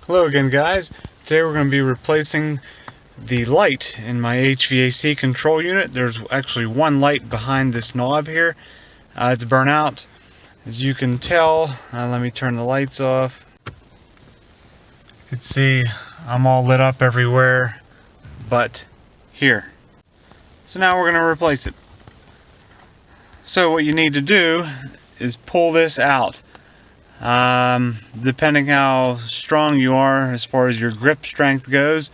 Hello again, guys. Today we're going to be replacing the light in my HVAC control unit. There's actually one light behind this knob here. It's burnt out. As you can tell, let me turn the lights off. You can see I'm all lit up everywhere but here. So now we're going to replace it. So what you need to do is pull this out. Depending how strong you are as far as your grip strength goes,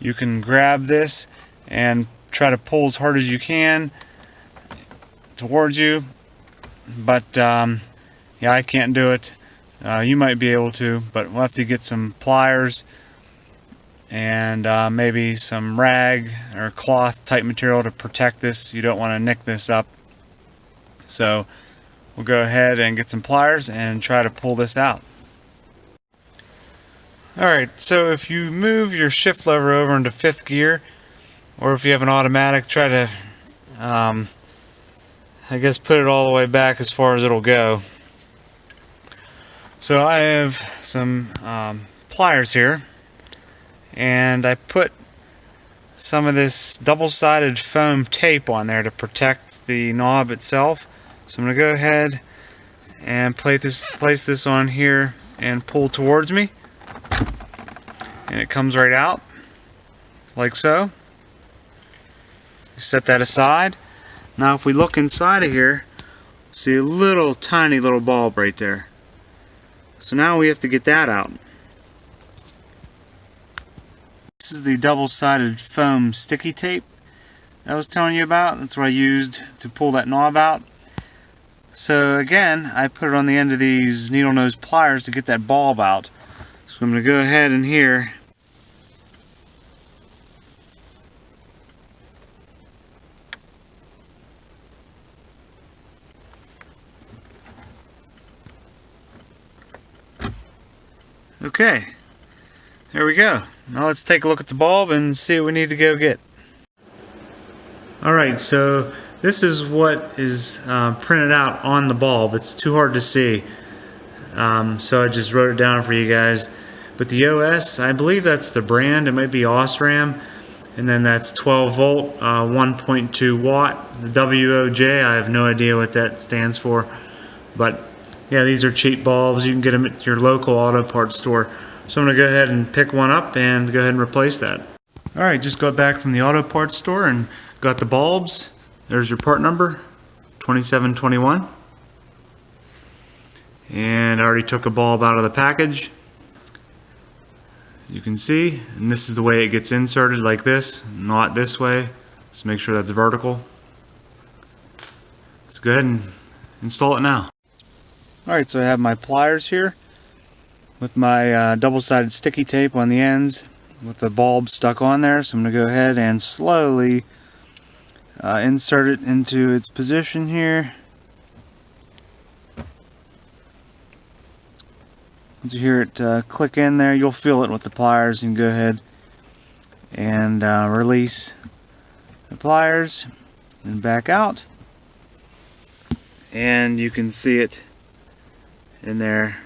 you can grab this and try to pull as hard as you can towards you, but yeah, I can't do it. You might be able to, but we'll have to get some pliers and maybe some rag or cloth type material to protect this. You don't want to nick this up, so we'll go ahead and get some pliers and try to pull this out. Alright, so if you move your shift lever over into 5th gear, or if you have an automatic, try to, I guess, put it all the way back as far as it'll go. So I have some pliers here, and I put some of this double-sided foam tape on there to protect the knob itself. So I'm going to go ahead and place this on here and pull towards me. And it comes right out, like so. Set that aside. Now if we look inside of here, see a little tiny little bulb right there. So now we have to get that out. This is the double-sided foam sticky tape that I was telling you about. That's what I used to pull that knob out. So again, I put it on the end of these needle nose pliers to get that bulb out. So I'm going to go ahead in here Okay, there we go. Now let's take a look at the bulb and see what we need to go get. Alright, so this is what is printed out on the bulb. It's too hard to see, so I just wrote it down for you guys. But the OS, I believe that's the brand. It might be Osram, and then that's 12 volt, 1.2 watt. The WOJ, I have no idea what that stands for, but yeah, these are cheap bulbs. You can get them at your local auto parts store. So I'm going to go ahead and pick one up and go ahead and replace that. Alright, just got back from the auto parts store and got the bulbs. There's your part number, 2721. And I already took a bulb out of the package. You can see, and this is the way it gets inserted, like this, not this way. Just make sure that's vertical. Let's go ahead and install it now. Alright, so I have my pliers here with my double-sided sticky tape on the ends with the bulb stuck on there. So I'm going to go ahead and slowly insert it into its position here. Once you hear it click in there, you'll feel it with the pliers. You can go ahead and release the pliers and back out. And you can see it in there.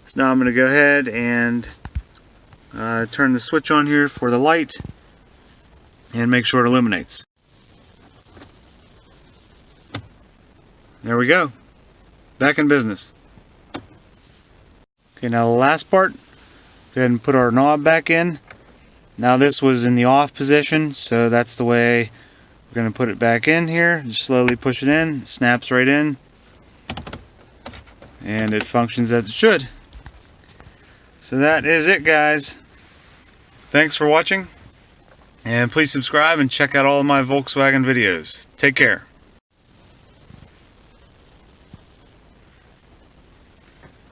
So now I'm going to go ahead and turn the switch on here for the light and make sure it illuminates. There we go. Back in business. Okay, now the last part. Go ahead and put our knob back in. Now this was in the off position, so that's the way we're going to put it back in here. Just slowly push it in. It snaps right in. And it functions as it should. So that is it, guys. Thanks for watching. And please subscribe and check out all of my Volkswagen videos. Take care.